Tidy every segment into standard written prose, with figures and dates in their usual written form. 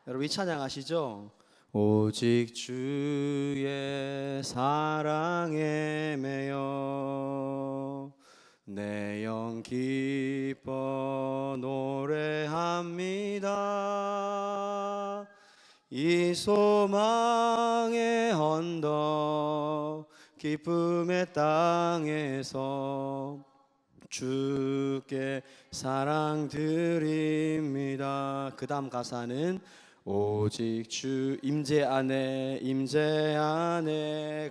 여러분 이 찬양 아시죠? 오직 주의 사랑에 매여 내 영 기뻐 노래합니다. 이 소망의 언덕 기쁨의 땅에서 주께 사랑 드립니다. 그 다음 가사는 오직 주 임재 안에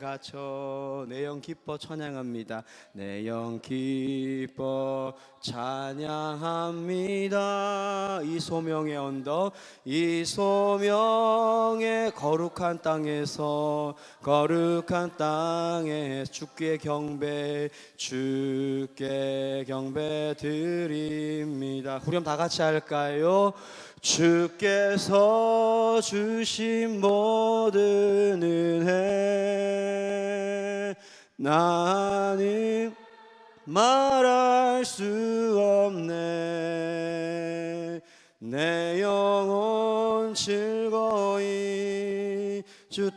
갇혀 내 영 기뻐 찬양합니다. 내 영 기뻐 찬양합니다. 이 소명의 언덕 이 소명의 거룩한 땅에서 주께 경배 드립니다. 후렴 다 같이 할까요? 주께서 주신 모든 은혜 나는 말할 수 없네. 내 영혼 즐거이 주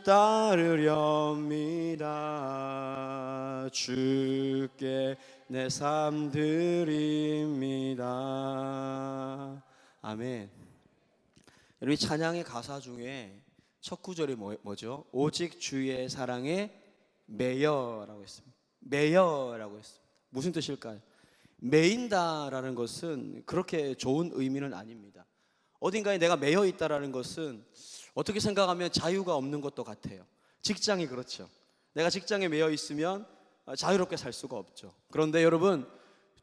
따르렵니다. 주께 내 삶 드립니다. 아멘. 여러분, 이 찬양의 가사 중에 첫 구절이 뭐죠? 오직 주의 사랑에 매여라고 했습니다. 매여라고 했습니다. 무슨 뜻일까요? 매인다라는 것은 그렇게 좋은 의미는 아닙니다. 어딘가에 내가 매여 있다라는 것은 어떻게 생각하면 자유가 없는 것도 같아요. 직장이 그렇죠. 내가 직장에 매여 있으면 자유롭게 살 수가 없죠. 그런데 여러분,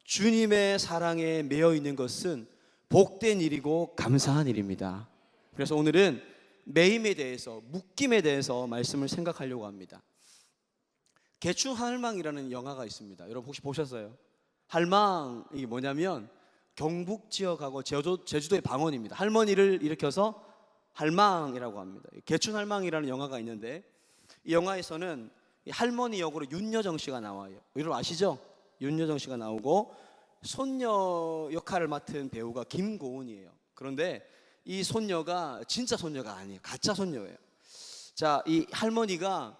주님의 사랑에 매여 있는 것은 복된 일이고 감사한 일입니다. 그래서 오늘은 매임에 대해서, 묶임에 대해서 말씀을 생각하려고 합니다. 개추할망이라는 영화가 있습니다. 여러분 혹시 보셨어요? 할망이 뭐냐면 경북 지역하고 제주도의 방언입니다. 할머니를 일으켜서 할망이라고 합니다. 개춘할망이라는 영화가 있는데 이 영화에서는 할머니 역으로 윤여정 씨가 나와요. 여러분 아시죠? 윤여정 씨가 나오고 손녀 역할을 맡은 배우가 김고은이에요. 그런데 이 손녀가 진짜 손녀가 아니에요. 가짜 손녀예요. 자, 이 할머니가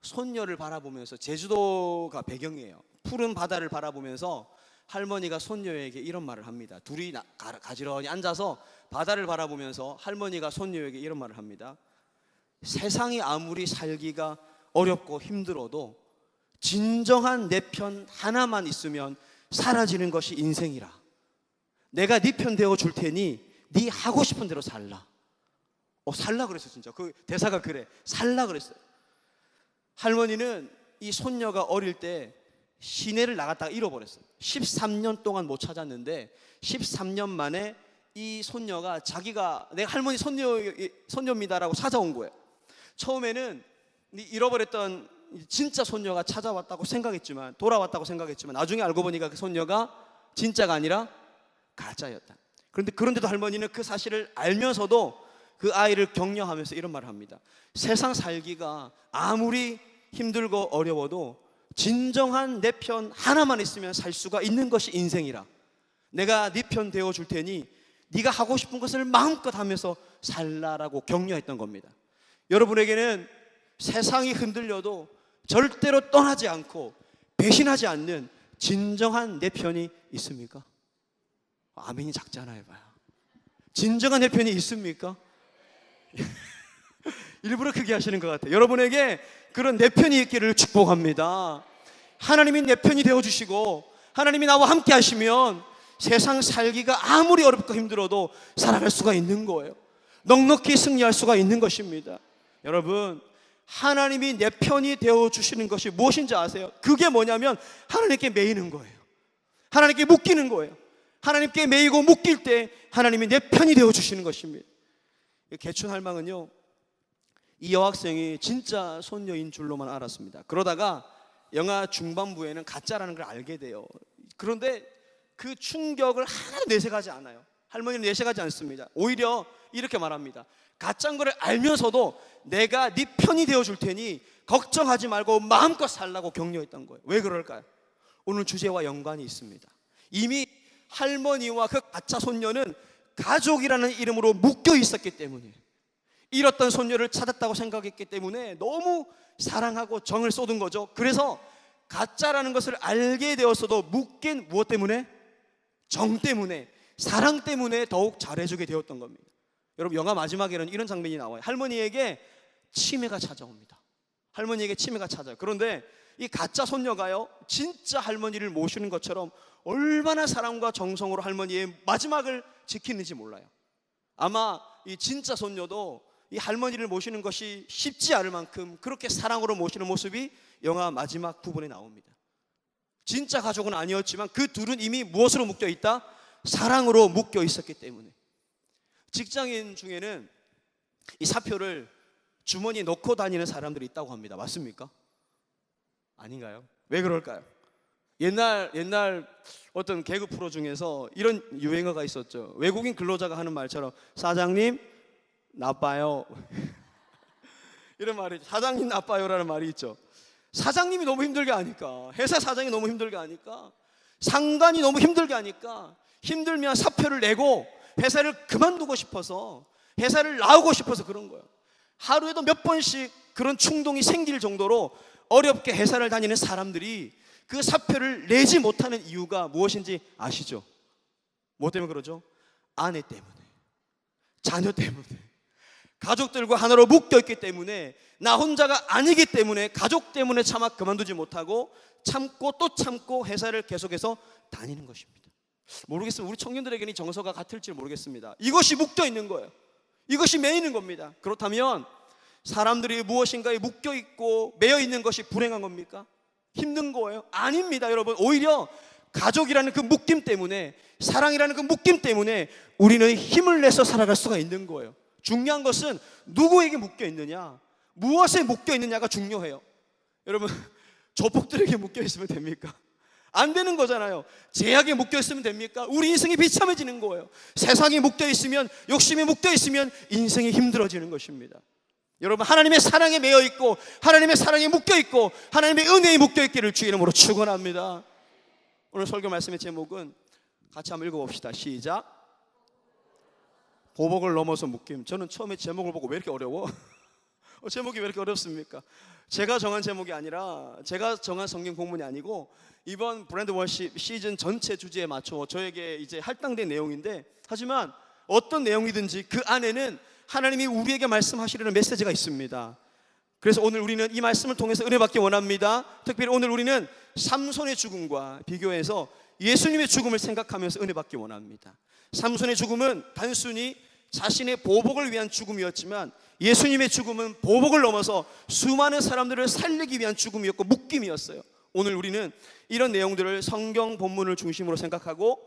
손녀를 바라보면서, 제주도가 배경이에요. 푸른 바다를 바라보면서 할머니가 손녀에게 이런 말을 합니다. 둘이 가지런히 앉아서 바다를 바라보면서 할머니가 손녀에게 이런 말을 합니다. 세상이 아무리 살기가 어렵고 힘들어도 진정한 내 편 하나만 있으면 사라지는 것이 인생이라. 내가 네 편 되어 줄 테니 네 하고 싶은 대로 살라. 살라 그랬어. 진짜 그 대사가 그래. 살라 그랬어요. 할머니는 이 손녀가 어릴 때 시내를 나갔다가 잃어버렸어요. 13년 동안 못 찾았는데 13년 만에 이 손녀가 자기가 내 할머니 손녀입니다라고 찾아온 거예요. 처음에는 잃어버렸던 진짜 손녀가 돌아왔다고 생각했지만 나중에 알고 보니까 그 손녀가 진짜가 아니라 가짜였다. 그런데도 할머니는 그 사실을 알면서도 그 아이를 격려하면서 이런 말을 합니다. 세상 살기가 아무리 힘들고 어려워도 진정한 내 편 하나만 있으면 살 수가 있는 것이 인생이라. 내가 네 편 되어줄 테니 네가 하고 싶은 것을 마음껏 하면서 살라라고 격려했던 겁니다. 여러분에게는 세상이 흔들려도 절대로 떠나지 않고 배신하지 않는 진정한 내 편이 있습니까? 아멘이 작잖아요. 봐요. 진정한 내 편이 있습니까? 일부러 크게 하시는 것 같아요. 여러분에게 그런 내 편이 있기를 축복합니다. 하나님이 내 편이 되어주시고 하나님이 나와 함께 하시면 세상 살기가 아무리 어렵고 힘들어도 살아갈 수가 있는 거예요. 넉넉히 승리할 수가 있는 것입니다. 여러분, 하나님이 내 편이 되어주시는 것이 무엇인지 아세요? 그게 뭐냐면 하나님께 매이는 거예요. 하나님께 묶이는 거예요. 하나님께 매이고 묶일 때 하나님이 내 편이 되어주시는 것입니다. 개춘할망은요, 이 여학생이 진짜 손녀인 줄로만 알았습니다. 그러다가 영화 중반부에는 가짜라는 걸 알게 돼요. 그런데 그 충격을 하나도 내색하지 않아요. 할머니는 내색하지 않습니다. 오히려 이렇게 말합니다. 가짜인 걸 알면서도 내가 네 편이 되어줄 테니 걱정하지 말고 마음껏 살라고 격려했던 거예요. 왜 그럴까요? 오늘 주제와 연관이 있습니다. 이미 할머니와 그 가짜 손녀는 가족이라는 이름으로 묶여 있었기 때문이에요. 잃었던 손녀를 찾았다고 생각했기 때문에 너무 사랑하고 정을 쏟은 거죠. 그래서 가짜라는 것을 알게 되었어도 묻긴 무엇 때문에? 정 때문에, 사랑 때문에 더욱 잘해주게 되었던 겁니다. 여러분, 영화 마지막에는 이런 장면이 나와요. 할머니에게 치매가 찾아옵니다. 할머니에게 치매가 찾아요. 그런데 이 가짜 손녀가요, 진짜 할머니를 모시는 것처럼 얼마나 사랑과 정성으로 할머니의 마지막을 지키는지 몰라요. 아마 이 진짜 손녀도 이 할머니를 모시는 것이 쉽지 않을 만큼 그렇게 사랑으로 모시는 모습이 영화 마지막 부분에 나옵니다. 진짜 가족은 아니었지만 그 둘은 이미 무엇으로 묶여 있다? 사랑으로 묶여 있었기 때문에. 직장인 중에는 이 사표를 주머니에 넣고 다니는 사람들이 있다고 합니다. 맞습니까? 아닌가요? 왜 그럴까요? 옛날 어떤 개그 프로 중에서 이런 유행어가 있었죠. 외국인 근로자가 하는 말처럼 사장님 나빠요. 이런 말이 있죠. 사장님 나빠요라는 말이 있죠. 사장님이 너무 힘들게 하니까, 회사 사장이 너무 힘들게 하니까, 상관이 너무 힘들게 하니까 힘들면 사표를 내고 회사를 그만두고 싶어서, 회사를 나오고 싶어서 그런 거예요. 하루에도 몇 번씩 그런 충동이 생길 정도로 어렵게 회사를 다니는 사람들이 그 사표를 내지 못하는 이유가 무엇인지 아시죠? 뭐 때문에 그러죠? 아내 때문에, 자녀 때문에, 가족들과 하나로 묶여있기 때문에, 나 혼자가 아니기 때문에, 가족 때문에 차마 그만두지 못하고 참고 또 참고 회사를 계속해서 다니는 것입니다. 모르겠어요. 우리 청년들에게는 이 정서가 같을지 모르겠습니다. 이것이 묶여있는 거예요. 이것이 매이는 겁니다. 그렇다면 사람들이 무엇인가에 묶여있고 매여있는 것이 불행한 겁니까? 힘든 거예요? 아닙니다. 여러분, 오히려 가족이라는 그 묶임 때문에, 사랑이라는 그 묶임 때문에 우리는 힘을 내서 살아갈 수가 있는 거예요. 중요한 것은 누구에게 묶여있느냐, 무엇에 묶여있느냐가 중요해요. 여러분, 조폭들에게 묶여있으면 됩니까? 안 되는 거잖아요. 제약에 묶여있으면 됩니까? 우리 인생이 비참해지는 거예요. 세상에 묶여있으면, 욕심에 묶여있으면 인생이 힘들어지는 것입니다. 여러분, 하나님의 사랑에 매여있고, 하나님의 사랑에 묶여있고, 하나님의 은혜에 묶여있기를 주의 이름으로 축원합니다. 오늘 설교 말씀의 제목은 같이 한번 읽어봅시다. 시작. 보복을 넘어서 묶임. 저는 처음에 제목을 보고 왜 이렇게 어려워? 제목이 왜 이렇게 어렵습니까? 제가 정한 제목이 아니라, 제가 정한 성경 본문이 아니고 이번 브랜드 워십 시즌 전체 주제에 맞춰 저에게 이제 할당된 내용인데, 하지만 어떤 내용이든지 그 안에는 하나님이 우리에게 말씀하시려는 메시지가 있습니다. 그래서 오늘 우리는 이 말씀을 통해서 은혜 받기 원합니다. 특별히 오늘 우리는 삼손의 죽음과 비교해서 예수님의 죽음을 생각하면서 은혜 받기 원합니다. 삼손의 죽음은 단순히 자신의 보복을 위한 죽음이었지만, 예수님의 죽음은 보복을 넘어서 수많은 사람들을 살리기 위한 죽음이었고 묶임이었어요. 오늘 우리는 이런 내용들을 성경 본문을 중심으로 생각하고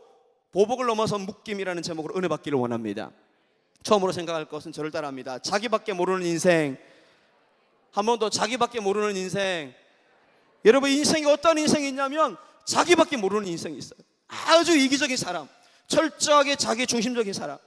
보복을 넘어서 묶임이라는 제목으로 은혜 받기를 원합니다. 처음으로 생각할 것은 저를 따라합니다. 자기밖에 모르는 인생. 한 번 더, 자기밖에 모르는 인생. 여러분, 인생이 어떤 인생이 있냐면 자기밖에 모르는 인생이 있어요. 아주 이기적인 사람, 철저하게 자기 중심적인 사람.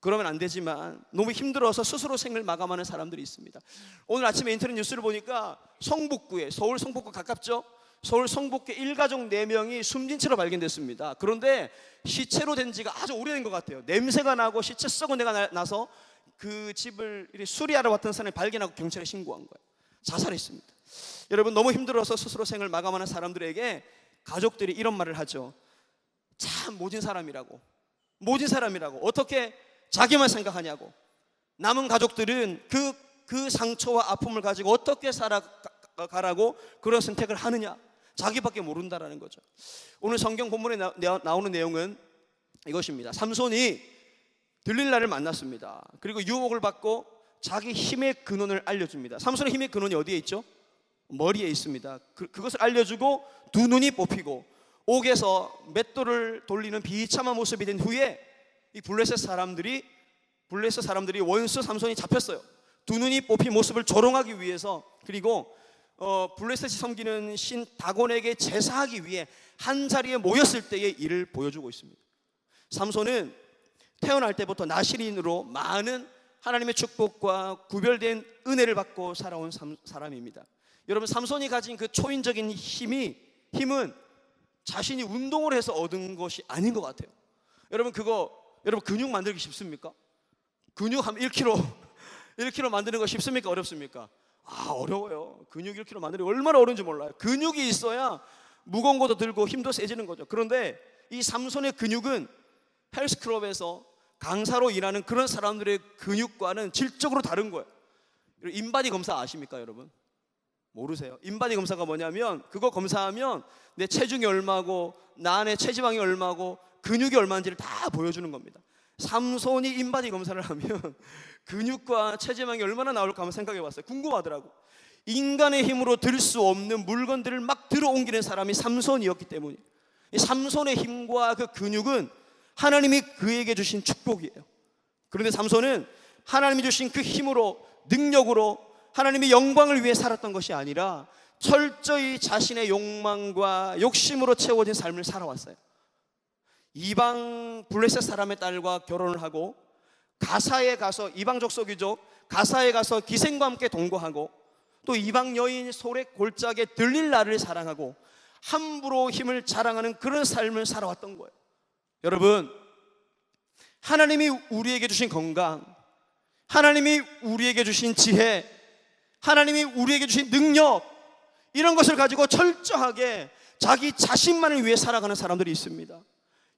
그러면 안 되지만 너무 힘들어서 스스로 생을 마감하는 사람들이 있습니다. 오늘 아침에 인터넷 뉴스를 보니까 성북구에, 서울 성북구 가깝죠? 서울 성북구 일가족 4명이 숨진 채로 발견됐습니다. 그런데 시체로 된 지가 아주 오래된 것 같아요. 냄새가 나고 시체 썩은 데가 나서 그 집을 수리하러 왔던 사람이 발견하고 경찰에 신고한 거예요. 자살했습니다. 여러분, 너무 힘들어서 스스로 생을 마감하는 사람들에게 가족들이 이런 말을 하죠. 참 모진 사람이라고, 모진 사람이라고, 어떻게 자기만 생각하냐고. 남은 가족들은 그 상처와 아픔을 가지고 어떻게 살아가라고 그런 선택을 하느냐. 자기밖에 모른다라는 거죠. 오늘 성경 본문에 나오는 내용은 이것입니다. 삼손이 들릴라를 만났습니다. 그리고 유혹을 받고 자기 힘의 근원을 알려줍니다. 삼손의 힘의 근원이 어디에 있죠? 머리에 있습니다. 그것을 알려주고 두 눈이 뽑히고 옥에서 맷돌을 돌리는 비참한 모습이 된 후에 이 블레셋 사람들이 원수 삼손이 잡혔어요. 두 눈이 뽑힌 모습을 조롱하기 위해서, 그리고 블레셋이 섬기는 신 다곤에게 제사하기 위해 한 자리에 모였을 때의 일을 보여주고 있습니다. 삼손은 태어날 때부터 나실인으로 많은 하나님의 축복과 구별된 은혜를 받고 살아온 사람입니다. 여러분, 삼손이 가진 그 초인적인 힘은 자신이 운동을 해서 얻은 것이 아닌 것 같아요. 여러분, 근육 만들기 쉽습니까? 근육 하면 1kg 1kg 만드는 거 쉽습니까? 어렵습니까? 어려워요. 근육 1kg 만드는 게 얼마나 어려운지 몰라요. 근육이 있어야 무거운 것도 들고 힘도 세지는 거죠. 그런데 이 삼손의 근육은 헬스클럽에서 강사로 일하는 그런 사람들의 근육과는 질적으로 다른 거예요. 인바디 검사 아십니까, 여러분? 모르세요? 인바디 검사가 뭐냐면 그거 검사하면 내 체중이 얼마고 나 안에 체지방이 얼마고 근육이 얼마인지를 다 보여주는 겁니다. 삼손이 인바디 검사를 하면 근육과 체지방이 얼마나 나올까 한번 생각해 봤어요. 궁금하더라고. 인간의 힘으로 들 수 없는 물건들을 막 들어옮기는 사람이 삼손이었기 때문에 이 삼손의 힘과 그 근육은 하나님이 그에게 주신 축복이에요. 그런데 삼손은 하나님이 주신 그 힘으로 능력으로 하나님의 영광을 위해 살았던 것이 아니라 철저히 자신의 욕망과 욕심으로 채워진 삶을 살아왔어요. 이방 블레셋 사람의 딸과 결혼을 하고 가사에 가서 이방 족속이죠. 가사에 가서 기생과 함께 동거하고 또 이방 여인 소렉 골짜기에 들릴라를 사랑하고 함부로 힘을 자랑하는 그런 삶을 살아왔던 거예요. 여러분, 하나님이 우리에게 주신 건강, 하나님이 우리에게 주신 지혜, 하나님이 우리에게 주신 능력, 이런 것을 가지고 철저하게 자기 자신만을 위해 살아가는 사람들이 있습니다.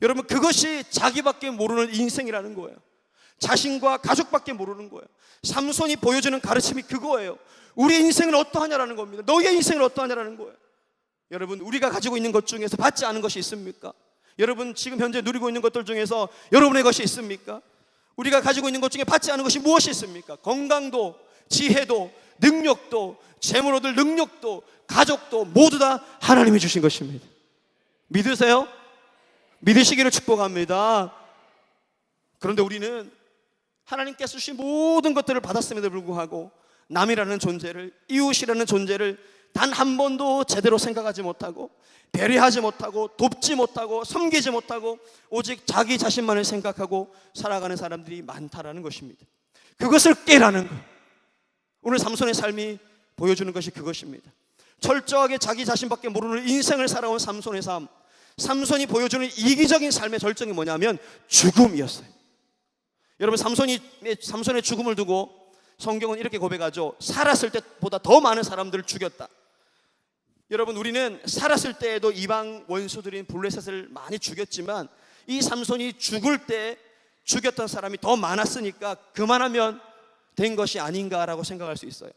여러분, 그것이 자기밖에 모르는 인생이라는 거예요. 자신과 가족밖에 모르는 거예요. 삼손이 보여주는 가르침이 그거예요. 우리의 인생은 어떠하냐라는 겁니다. 너의 인생은 어떠하냐라는 거예요. 여러분, 우리가 가지고 있는 것 중에서 받지 않은 것이 있습니까? 여러분, 지금 현재 누리고 있는 것들 중에서 여러분의 것이 있습니까? 우리가 가지고 있는 것 중에 받지 않은 것이 무엇이 있습니까? 건강도, 지혜도, 능력도, 재물 얻을 능력도, 가족도 모두 다 하나님이 주신 것입니다. 믿으세요? 믿으시기를 축복합니다. 그런데 우리는 하나님께서 주신 모든 것들을 받았음에도 불구하고 남이라는 존재를, 이웃이라는 존재를 단 한 번도 제대로 생각하지 못하고 배려하지 못하고 돕지 못하고 섬기지 못하고 오직 자기 자신만을 생각하고 살아가는 사람들이 많다라는 것입니다. 그것을 깨라는 것. 오늘 삼손의 삶이 보여주는 것이 그것입니다. 철저하게 자기 자신밖에 모르는 인생을 살아온 삼손의 삶, 삼손이 보여주는 이기적인 삶의 절정이 뭐냐면 죽음이었어요. 여러분, 삼손의 죽음을 두고 성경은 이렇게 고백하죠. 살았을 때보다 더 많은 사람들을 죽였다. 여러분, 우리는 살았을 때에도 이방 원수들인 블레셋을 많이 죽였지만 이 삼손이 죽을 때 죽였던 사람이 더 많았으니까 그만하면 된 것이 아닌가라고 생각할 수 있어요.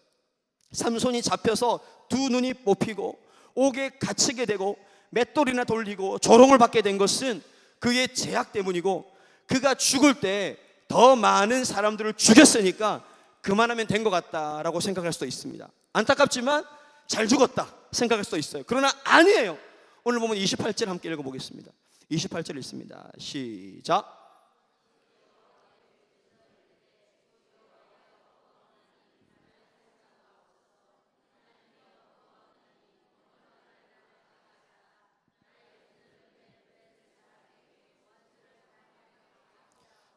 삼손이 잡혀서 두 눈이 뽑히고 옥에 갇히게 되고 맷돌이나 돌리고 조롱을 받게 된 것은 그의 제약 때문이고, 그가 죽을 때 더 많은 사람들을 죽였으니까 그만하면 된 것 같다라고 생각할 수도 있습니다. 안타깝지만 잘 죽었다 생각할 수도 있어요. 그러나 아니에요. 오늘 보면 28절 함께 읽어보겠습니다. 28절 읽습니다. 시작.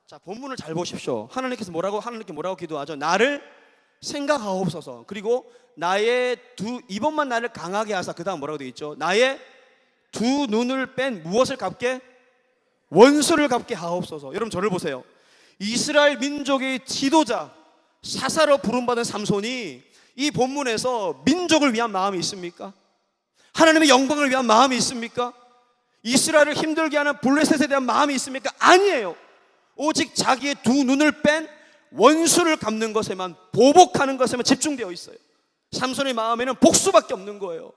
자, 본문을 잘 보십시오. 하나님께 뭐라고 기도하죠? 나를 생각하옵소서. 그리고 나의 이번만 나를 강하게 하사. 그 다음 뭐라고 되어 있죠? 나의 두 눈을 뺀 무엇을 갚게? 원수를 갚게 하옵소서. 여러분, 저를 보세요. 이스라엘 민족의 지도자, 사사로 부름받은 삼손이 이 본문에서 민족을 위한 마음이 있습니까? 하나님의 영광을 위한 마음이 있습니까? 이스라엘을 힘들게 하는 블레셋에 대한 마음이 있습니까? 아니에요. 오직 자기의 두 눈을 뺀 원수를 갚는 것에만, 보복하는 것에만 집중되어 있어요. 삼손의 마음에는 복수밖에 없는 거예요.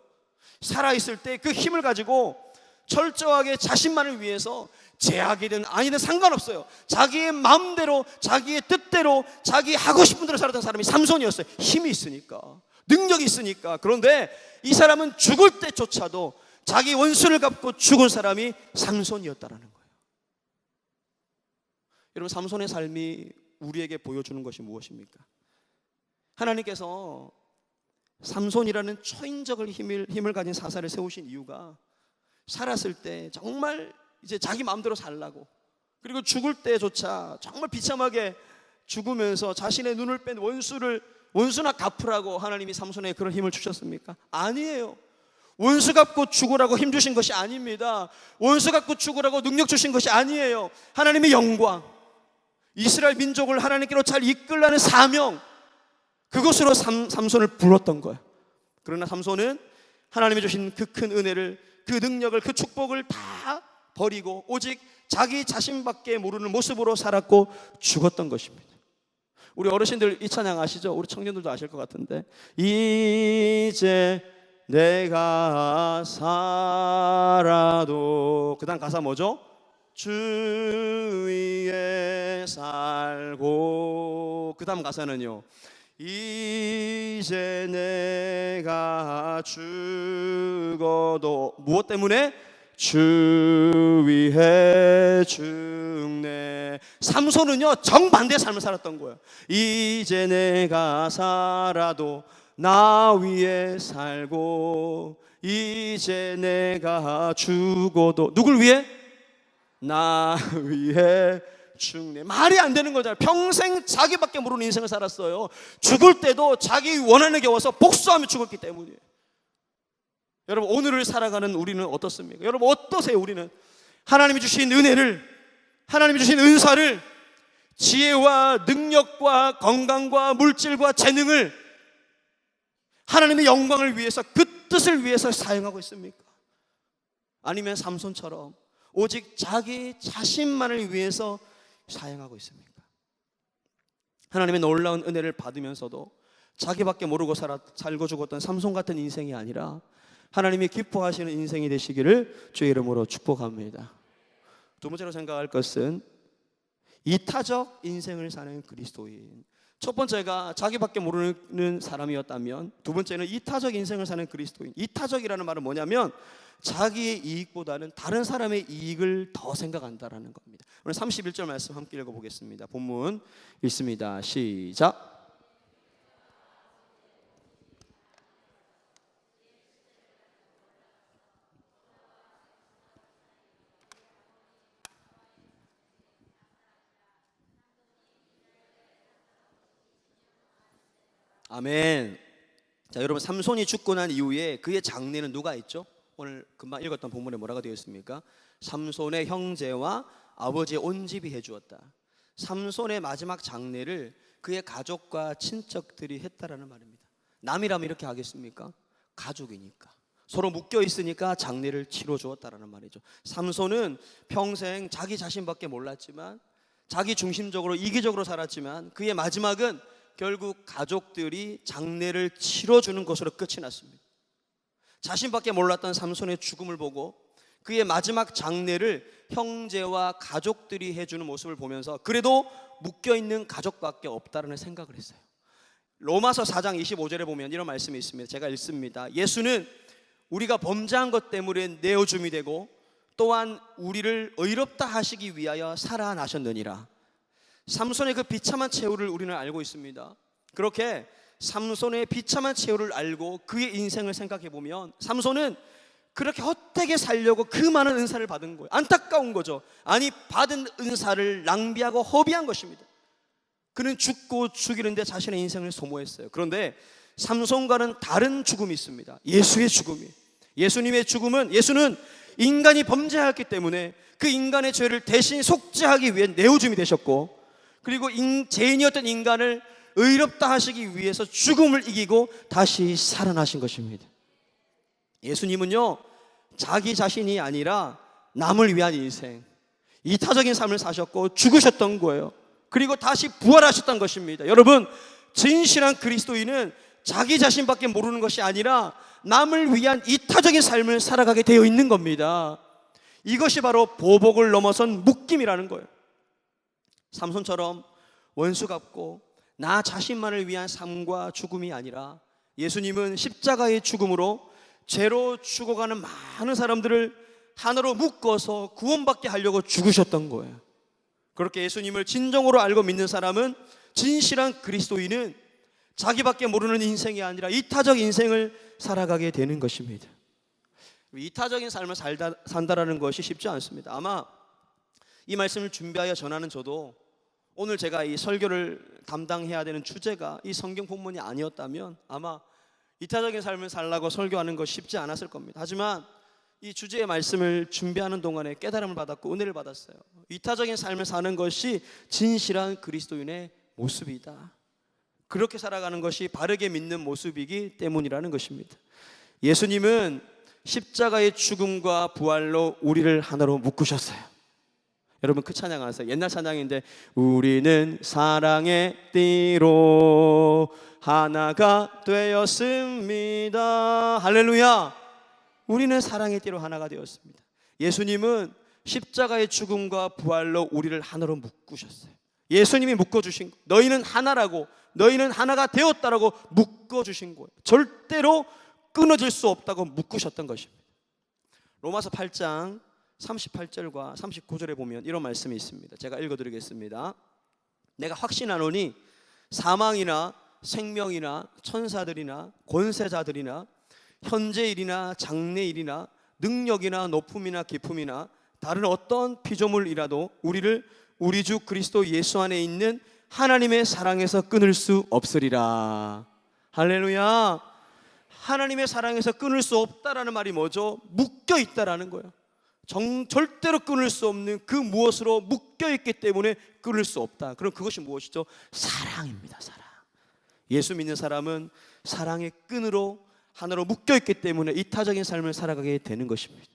살아있을 때 그 힘을 가지고 철저하게 자신만을 위해서 제약이든 아니든 상관없어요. 자기의 마음대로, 자기의 뜻대로, 자기 하고 싶은 대로 살았던 사람이 삼손이었어요. 힘이 있으니까, 능력이 있으니까. 그런데 이 사람은 죽을 때조차도 자기 원수를 갚고 죽은 사람이 삼손이었다라는 거예요. 여러분, 삼손의 삶이 우리에게 보여주는 것이 무엇입니까? 하나님께서 삼손이라는 초인적인 힘을 가진 사사를 세우신 이유가 살았을 때 정말 이제 자기 마음대로 살라고, 그리고 죽을 때조차 정말 비참하게 죽으면서 자신의 눈을 뺀 원수나 갚으라고 하나님이 삼손에게 그런 힘을 주셨습니까? 아니에요. 원수 갚고 죽으라고 힘 주신 것이 아닙니다. 원수 갚고 죽으라고 능력 주신 것이 아니에요. 하나님의 영광, 이스라엘 민족을 하나님께로 잘 이끌라는 사명, 그것으로 삼손을 불렀던 거예요. 그러나 삼손은 하나님이 주신 그 큰 은혜를, 그 능력을, 그 축복을 다 버리고 오직 자기 자신밖에 모르는 모습으로 살았고 죽었던 것입니다. 우리 어르신들 이 찬양 아시죠? 우리 청년들도 아실 것 같은데, 이제 내가 살아도, 그 다음 가사 뭐죠? 주 위에 살고, 그 다음 가사는요, 이제 내가 죽어도 무엇 때문에? 주 위에 죽네. 삼손은요 정반대의 삶을 살았던 거예요. 이제 내가 살아도 나 위에 살고, 이제 내가 죽어도 누굴 위해? 나 위해 죽네. 말이 안 되는 거잖아요. 평생 자기밖에 모르는 인생을 살았어요. 죽을 때도 자기 원한에 겨워서 복수하며 죽었기 때문이에요. 여러분, 오늘을 살아가는 우리는 어떻습니까? 여러분 어떠세요? 우리는 하나님이 주신 은혜를, 하나님이 주신 은사를, 지혜와 능력과 건강과 물질과 재능을 하나님의 영광을 위해서, 그 뜻을 위해서 사용하고 있습니까? 아니면 삼손처럼 오직 자기 자신만을 위해서 사용하고 있습니까? 하나님의 놀라운 은혜를 받으면서도 자기밖에 모르고 살고 죽었던 삼손 같은 인생이 아니라 하나님이 기뻐하시는 인생이 되시기를 주의 이름으로 축복합니다. 두 번째로 생각할 것은 이타적 인생을 사는 그리스도인. 첫 번째가 자기밖에 모르는 사람이었다면, 두 번째는 이타적 인생을 사는 그리스도인. 이타적이라는 말은 뭐냐면 자기의 이익보다는 다른 사람의 이익을 더 생각한다라는 겁니다. 오늘 31절 말씀 함께 읽어보겠습니다. 본문 읽습니다. 시작. 아멘. 자, 여러분, 삼손이 죽고 난 이후에 그의 장례는 누가 했죠? 오늘 금방 읽었던 본문에 뭐라고 되어 있습니까? 삼손의 형제와 아버지의 온 집이 해주었다. 삼손의 마지막 장례를 그의 가족과 친척들이 했다라는 말입니다. 남이라면 이렇게 하겠습니까? 가족이니까, 서로 묶여 있으니까 장례를 치러 주었다라는 말이죠. 삼손은 평생 자기 자신밖에 몰랐지만, 자기 중심적으로 이기적으로 살았지만, 그의 마지막은 결국 가족들이 장례를 치러주는 것으로 끝이 났습니다. 자신밖에 몰랐던 삼손의 죽음을 보고 그의 마지막 장례를 형제와 가족들이 해주는 모습을 보면서 그래도 묶여있는 가족밖에 없다는 생각을 했어요. 로마서 4장 25절에 보면 이런 말씀이 있습니다. 제가 읽습니다. 예수는 우리가 범죄한 것 때문에 내어줌이 되고 또한 우리를 의롭다 하시기 위하여 살아나셨느니라. 삼손의 그 비참한 최후를 우리는 알고 있습니다. 그렇게 삼손의 비참한 최후를 알고 그의 인생을 생각해 보면 삼손은 그렇게 헛되게 살려고 그 많은 은사를 받은 거예요. 안타까운 거죠. 아니, 받은 은사를 낭비하고 허비한 것입니다. 그는 죽고 죽이는데 자신의 인생을 소모했어요. 그런데 삼손과는 다른 죽음이 있습니다. 예수의 죽음이. 예수님의 죽음은, 예수는 인간이 범죄하였기 때문에 그 인간의 죄를 대신 속죄하기 위해 내어줌이 되셨고, 그리고 죄인이었던 인간을 의롭다 하시기 위해서 죽음을 이기고 다시 살아나신 것입니다. 예수님은요, 자기 자신이 아니라 남을 위한 인생, 이타적인 삶을 사셨고 죽으셨던 거예요. 그리고 다시 부활하셨던 것입니다. 여러분, 진실한 그리스도인은 자기 자신밖에 모르는 것이 아니라 남을 위한 이타적인 삶을 살아가게 되어 있는 겁니다. 이것이 바로 보복을 넘어선 묶임이라는 거예요. 삼손처럼 원수 갚고 나 자신만을 위한 삶과 죽음이 아니라 예수님은 십자가의 죽음으로 죄로 죽어가는 많은 사람들을 하나로 묶어서 구원받게 하려고 죽으셨던 거예요. 그렇게 예수님을 진정으로 알고 믿는 사람은, 진실한 그리스도인은 자기밖에 모르는 인생이 아니라 이타적 인생을 살아가게 되는 것입니다. 이타적인 삶을 산다라는 것이 쉽지 않습니다. 아마 이 말씀을 준비하여 전하는 저도 오늘 제가 이 설교를 담당해야 되는 주제가 이 성경 본문이 아니었다면 아마 이타적인 삶을 살라고 설교하는 것이 쉽지 않았을 겁니다. 하지만 이 주제의 말씀을 준비하는 동안에 깨달음을 받았고 은혜를 받았어요. 이타적인 삶을 사는 것이 진실한 그리스도인의 모습이다. 그렇게 살아가는 것이 바르게 믿는 모습이기 때문이라는 것입니다. 예수님은 십자가의 죽음과 부활로 우리를 하나로 묶으셨어요. 여러분 그 찬양 아세요? 옛날 찬양인데 우리는 사랑의 띠로 하나가 되었습니다. 할렐루야. 우리는 사랑의 띠로 하나가 되었습니다. 예수님은 십자가의 죽음과 부활로 우리를 하나로 묶으셨어요. 예수님이 묶어주신 거, 너희는 하나라고, 너희는 하나가 되었다라고 묶어주신 거예요. 절대로 끊어질 수 없다고 묶으셨던 것입니다. 로마서 8장 38절과 39절에 보면 이런 말씀이 있습니다. 제가 읽어드리겠습니다. 내가 확신하노니 사망이나 생명이나 천사들이나 권세자들이나 현재일이나 장래일이나 능력이나 높음이나 깊음이나 다른 어떤 피조물이라도 우리를 우리 주 그리스도 예수 안에 있는 하나님의 사랑에서 끊을 수 없으리라. 할렐루야. 하나님의 사랑에서 끊을 수 없다라는 말이 뭐죠? 묶여 있다라는 거예요. 절대로 끊을 수 없는 그 무엇으로 묶여 있기 때문에 끊을 수 없다. 그럼 그것이 무엇이죠? 사랑입니다. 사랑. 예수 믿는 사람은 사랑의 끈으로 하나로 묶여 있기 때문에 이타적인 삶을 살아가게 되는 것입니다.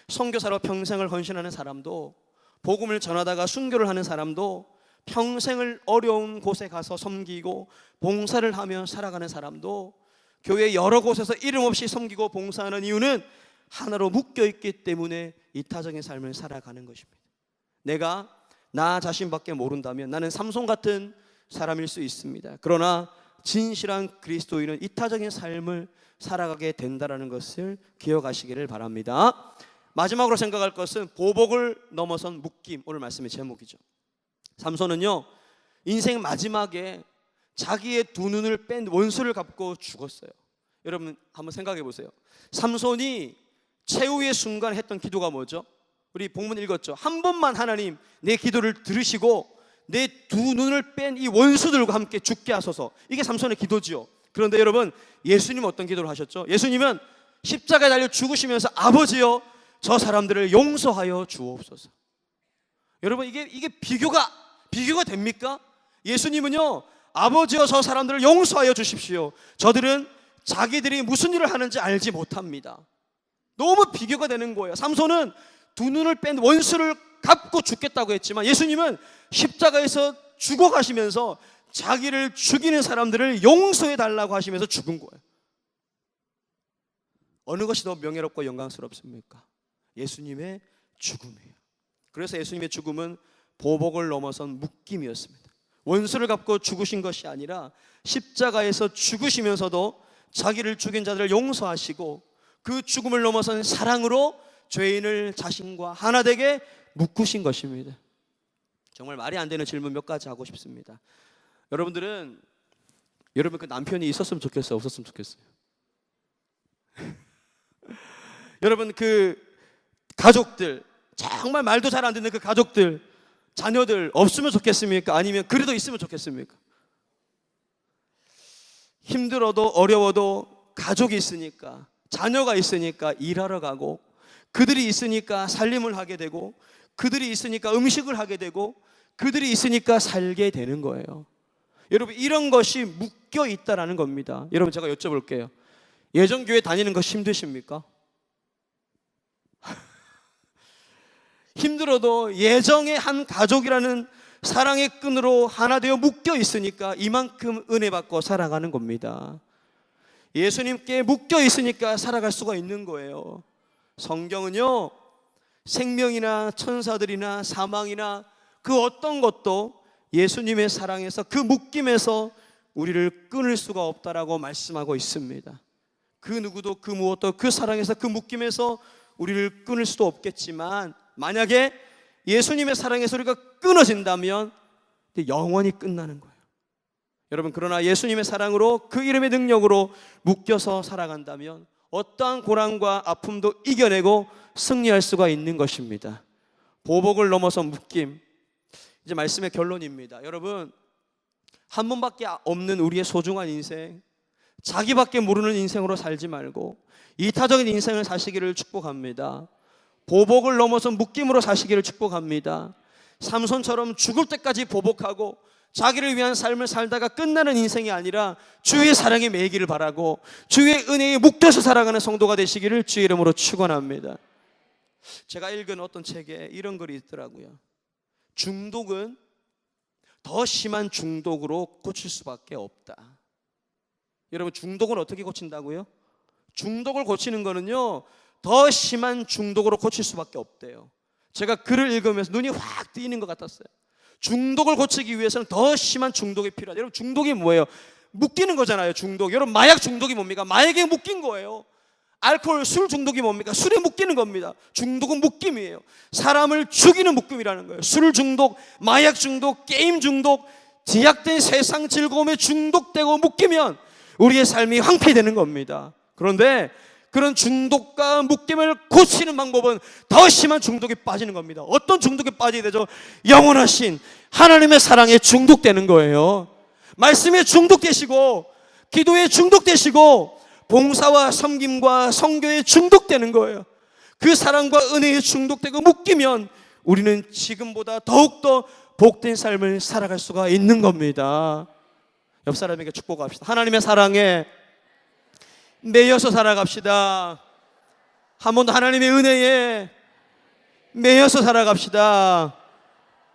선교사로 평생을 헌신하는 사람도, 복음을 전하다가 순교를 하는 사람도, 평생을 어려운 곳에 가서 섬기고 봉사를 하며 살아가는 사람도, 교회 여러 곳에서 이름 없이 섬기고 봉사하는 이유는 하나로 묶여있기 때문에 이타적인 삶을 살아가는 것입니다. 내가 나 자신밖에 모른다면 나는 삼손 같은 사람일 수 있습니다. 그러나 진실한 그리스도인은 이타적인 삶을 살아가게 된다는 것을 기억하시기를 바랍니다. 마지막으로 생각할 것은 보복을 넘어선 묶임, 오늘 말씀의 제목이죠. 삼손은요, 인생 마지막에 자기의 두 눈을 뺀 원수를 갚고 죽었어요. 여러분 한번 생각해 보세요. 삼손이 최후의 순간 했던 기도가 뭐죠? 우리 본문 읽었죠. 한 번만 하나님 내 기도를 들으시고 내 두 눈을 뺀 이 원수들과 함께 죽게 하소서. 이게 삼손의 기도지요. 그런데 여러분, 예수님은 어떤 기도를 하셨죠? 예수님은 십자가에 달려 죽으시면서 아버지여 저 사람들을 용서하여 주옵소서. 여러분 이게 비교가 됩니까? 예수님은요, 아버지여 저 사람들을 용서하여 주십시오. 저들은 자기들이 무슨 일을 하는지 알지 못합니다. 너무 비교가 되는 거예요. 삼손은 두 눈을 뺀 원수를 갚고 죽겠다고 했지만 예수님은 십자가에서 죽어가시면서 자기를 죽이는 사람들을 용서해 달라고 하시면서 죽은 거예요. 어느 것이 더 명예롭고 영광스럽습니까? 예수님의 죽음이에요. 그래서 예수님의 죽음은 보복을 넘어선 묶임이었습니다. 원수를 갚고 죽으신 것이 아니라 십자가에서 죽으시면서도 자기를 죽인 자들을 용서하시고 그 죽음을 넘어선 사랑으로 죄인을 자신과 하나 되게 묶으신 것입니다. 정말 말이 안 되는 질문 몇 가지 하고 싶습니다. 여러분 그 남편이 있었으면 좋겠어요? 없었으면 좋겠어요? 여러분 그 가족들, 정말 말도 잘 안 듣는 그 가족들, 자녀들 없으면 좋겠습니까? 아니면 그래도 있으면 좋겠습니까? 힘들어도 어려워도 가족이 있으니까, 자녀가 있으니까 일하러 가고, 그들이 있으니까 살림을 하게 되고, 그들이 있으니까 음식을 하게 되고, 그들이 있으니까 살게 되는 거예요. 여러분 이런 것이 묶여 있다라는 겁니다. 여러분 제가 여쭤볼게요. 예정교회 다니는 거 힘드십니까? 힘들어도 예정의 한 가족이라는 사랑의 끈으로 하나 되어 묶여 있으니까 이만큼 은혜 받고 살아가는 겁니다. 예수님께 묶여 있으니까 살아갈 수가 있는 거예요. 성경은요, 생명이나 천사들이나 사망이나 그 어떤 것도 예수님의 사랑에서, 그 묶임에서 우리를 끊을 수가 없다라고 말씀하고 있습니다. 그 누구도 그 무엇도 그 사랑에서, 그 묶임에서 우리를 끊을 수도 없겠지만, 만약에 예수님의 사랑에서 우리가 끊어진다면 영원히 끝나는 거예요. 여러분, 그러나 예수님의 사랑으로, 그 이름의 능력으로 묶여서 살아간다면 어떠한 고난과 아픔도 이겨내고 승리할 수가 있는 것입니다. 보복을 넘어서 묶임. 이제 말씀의 결론입니다. 여러분, 한 번밖에 없는 우리의 소중한 인생, 자기밖에 모르는 인생으로 살지 말고 이타적인 인생을 사시기를 축복합니다. 보복을 넘어서 묶임으로 사시기를 축복합니다. 삼손처럼 죽을 때까지 보복하고 자기를 위한 삶을 살다가 끝나는 인생이 아니라 주의 사랑에 매이기를 바라고 주의 은혜에 묶여서 살아가는 성도가 되시기를 주의 이름으로 축원합니다. 제가 읽은 어떤 책에 이런 글이 있더라고요. 중독은 더 심한 중독으로 고칠 수밖에 없다. 여러분, 중독을 어떻게 고친다고요? 중독을 고치는 거는요, 더 심한 중독으로 고칠 수밖에 없대요. 제가 글을 읽으면서 눈이 확 뜨이는 것 같았어요. 중독을 고치기 위해서는 더 심한 중독이 필요하다. 여러분, 중독이 뭐예요? 묶이는 거잖아요. 중독. 여러분, 마약 중독이 뭡니까? 마약에 묶인 거예요. 알코올, 술 중독이 뭡니까? 술에 묶이는 겁니다. 중독은 묶임이에요. 사람을 죽이는 묶임이라는 거예요. 술 중독, 마약 중독, 게임 중독, 제약된 세상 즐거움에 중독되고 묶이면 우리의 삶이 황폐되는 겁니다. 그런데 그런 중독과 묶임을 고치는 방법은 더 심한 중독에 빠지는 겁니다. 어떤 중독에 빠져야 되죠? 영원하신 하나님의 사랑에 중독되는 거예요. 말씀에 중독되시고, 기도에 중독되시고, 봉사와 섬김과 선교에 중독되는 거예요. 그 사랑과 은혜에 중독되고 묶이면 우리는 지금보다 더욱더 복된 삶을 살아갈 수가 있는 겁니다. 옆 사람에게 축복합시다. 하나님의 사랑에 매여서 살아갑시다. 한 번 더 하나님의 은혜에 매여서 살아갑시다.